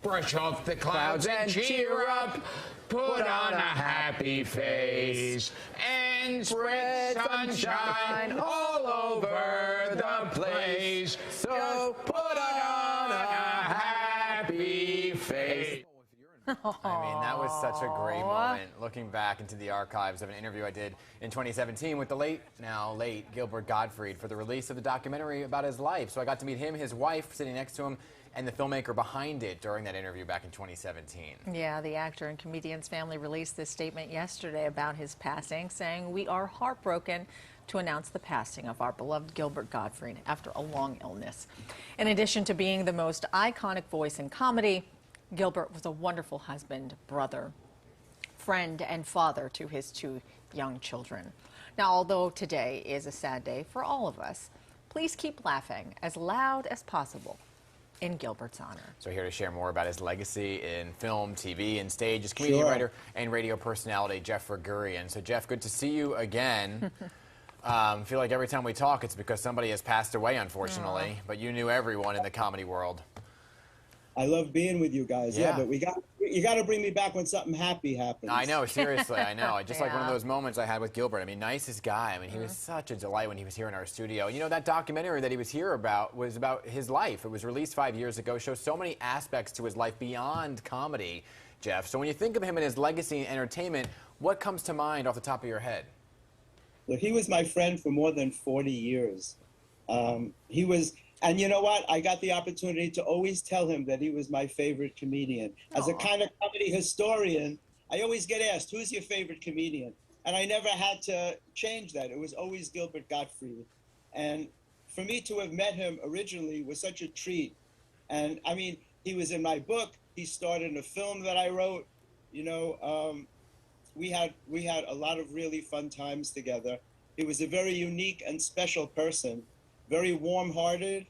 Brush off the clouds and cheer up. Put on a happy face and spread sunshine all over the place. So put on a happy face. I mean, that was such a great moment, looking back into the archives of an interview I did in 2017 with the now late Gilbert Gottfried for the release of the documentary about his life. So I got to meet him, his wife sitting next to him, and the filmmaker behind it during that interview back in 2017. Yeah, the actor and comedian's family released this statement yesterday about his passing, saying, "We are heartbroken to announce the passing of our beloved Gilbert Gottfried after a long illness." In addition to being the most iconic voice in comedy, Gilbert was a wonderful husband, brother, friend, and father to his 2 young children. Now, although today is a sad day for all of us, please keep laughing as loud as possible in Gilbert's honor. So here to share more about his legacy in film, TV, and stage is comedian, writer, and radio personality Jeffrey Gurian. So Jeff, good to see you again. I feel like every time we talk, it's because somebody has passed away, unfortunately. But you knew everyone in the comedy world. I love being with you guys. Yeah, but you got to bring me back when something happy happens. I know, seriously, I know. Just like one of those moments I had with Gilbert. I mean, nicest guy. I mean, he was such a delight when he was here in our studio. You know, that documentary that he was here about was about his life. It was released 5 years ago. Shows so many aspects to his life beyond comedy, Jeff. So when you think of him and his legacy in entertainment, what comes to mind off the top of your head? Look, he was my friend for more than 40 years. He was. And you know what? I got the opportunity to always tell him that he was my favorite comedian. As a kind of comedy historian, I always get asked, who's your favorite comedian? And I never had to change that. It was always Gilbert Gottfried. And for me to have met him originally was such a treat. And I mean, he was in my book. He starred in a film that I wrote. You know, we had a lot of really fun times together. He was a very unique and special person. Very warm-hearted,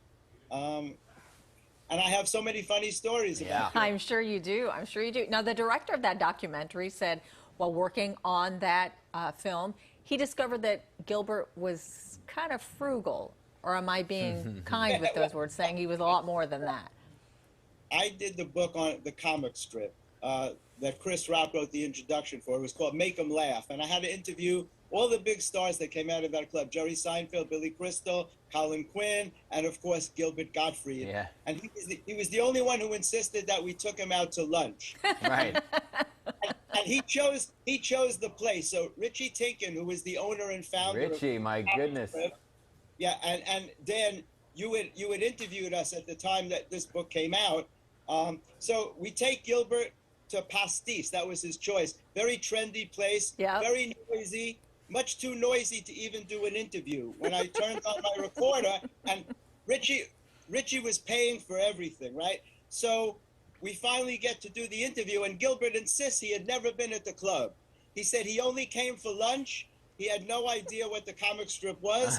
and I have so many funny stories about him. I'm sure you do. I'm sure you do. Now, the director of that documentary said while working on that film, he discovered that Gilbert was kind of frugal. Or am I being kind with those words, saying he was a lot more than that? I did the book on the comic strip that Chris Rock wrote the introduction for. It was called Make 'Em Laugh, and I had to interview all the big stars that came out of that club: Jerry Seinfeld, Billy Crystal, Colin Quinn, and of course Gilbert Gottfried. Yeah. And he was the only one who insisted that we took him out to lunch. Right. And he chose the place. So Richie Tinkin, who was the owner and founder. Richie, my goodness. Yeah, and Dan, you had interviewed us at the time that this book came out. So we take Gilbert to Pastis. That was his choice. Very trendy place. Yeah. Very noisy. Much too noisy to even do an interview. When I turned on my recorder, and Richie was paying for everything, right? So we finally get to do the interview, and Gilbert insists he had never been at the club. He said he only came for lunch. He had no idea what the comic strip was.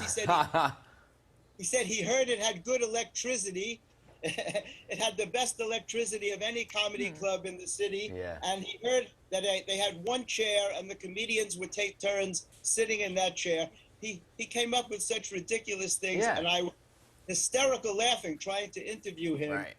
He said he heard it had good electricity. It had the best electricity of any comedy club in the city. Yeah. And he heard that they had one chair and the comedians would take turns sitting in that chair. He came up with such ridiculous things, and I was hysterical laughing trying to interview him. Right.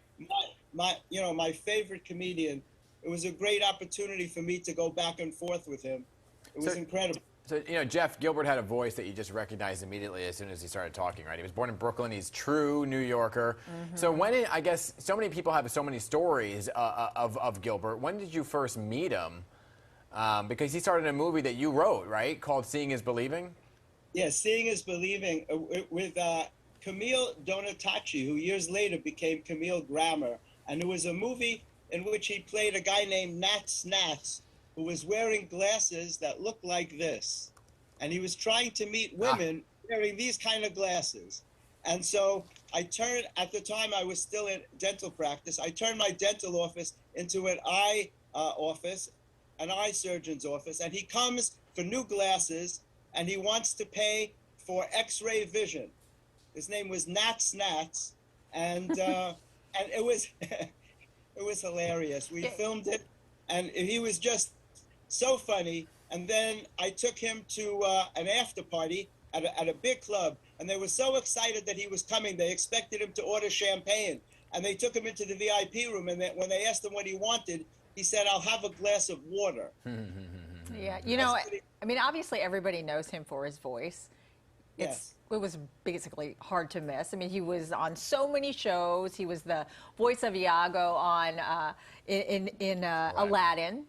My favorite comedian. It was a great opportunity for me to go back and forth with him. It was incredible. So, you know, Jeff, Gilbert had a voice that you just recognized immediately as soon as he started talking, right? He was born in Brooklyn. He's true New Yorker. So I guess so many people have so many stories of Gilbert. When did you first meet him? Because he started a movie that you wrote, right, called Seeing is Believing? Yeah, Seeing is Believing with Camille Donatacci, who years later became Camille Grammer. And it was a movie in which he played a guy named Nat Snats, who was wearing glasses that looked like this. And he was trying to meet women wearing these kind of glasses. And so at the time I was still in dental practice, I turned my dental office into an eye office, an eye surgeon's office. And he comes for new glasses, and he wants to pay for X-ray vision. His name was Nat Snats, and it was it was hilarious. We filmed it, and he was just so funny. And then I took him to an after party at a big club, and they were so excited that he was coming. They expected him to order champagne. and they took him into the VIP room, and when they asked him what he wanted, he said, "I'll have a glass of water." Yeah, you know, I mean, obviously everybody knows him for his voice. Yes. It was basically hard to miss. I mean, he was on so many shows. He was the voice of Iago on in Aladdin.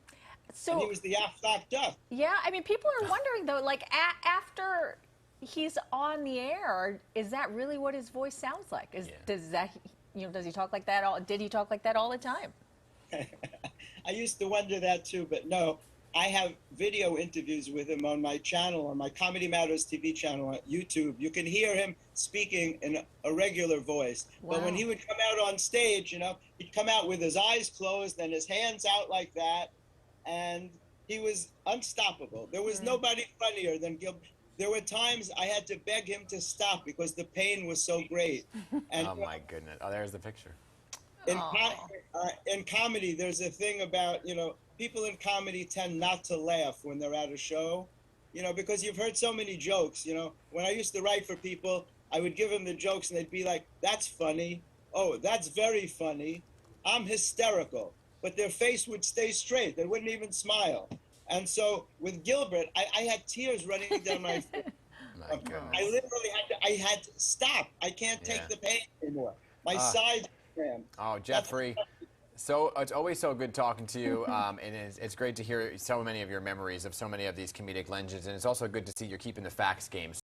So And he was the Aflac Duck. yeah, I mean, people are wondering though, like after he's on the air, is that really what his voice sounds like? Does that, you know, does he talk like that all? Did he talk like that all the time? I used to wonder that too, but no. I have video interviews with him on my channel, on my Comedy Matters TV channel on YouTube. You can hear him speaking in a regular voice. Wow. But when he would come out on stage, you know, he'd come out with his eyes closed and his hands out like that. And he was unstoppable. There was nobody funnier than Gilbert. There were times I had to beg him to stop because the pain was so great. And, Oh, my goodness. Oh, there's the picture. in comedy, there's a thing about, you know, people in comedy tend not to laugh when they're at a show, you know, because you've heard so many jokes. You know, when I used to write for people, I would give them the jokes and they'd be like, "That's funny. Oh, that's very funny. I'm hysterical." But their face would stay straight. They wouldn't even smile. And so with Gilbert, I had tears running down my face. My goodness. I literally had to stop. I can't take the pain anymore. My sides crammed. Oh, Jeffrey. So it's always so good talking to you, and it's great to hear so many of your memories of so many of these comedic legends, and it's also good to see you're keeping the facts game.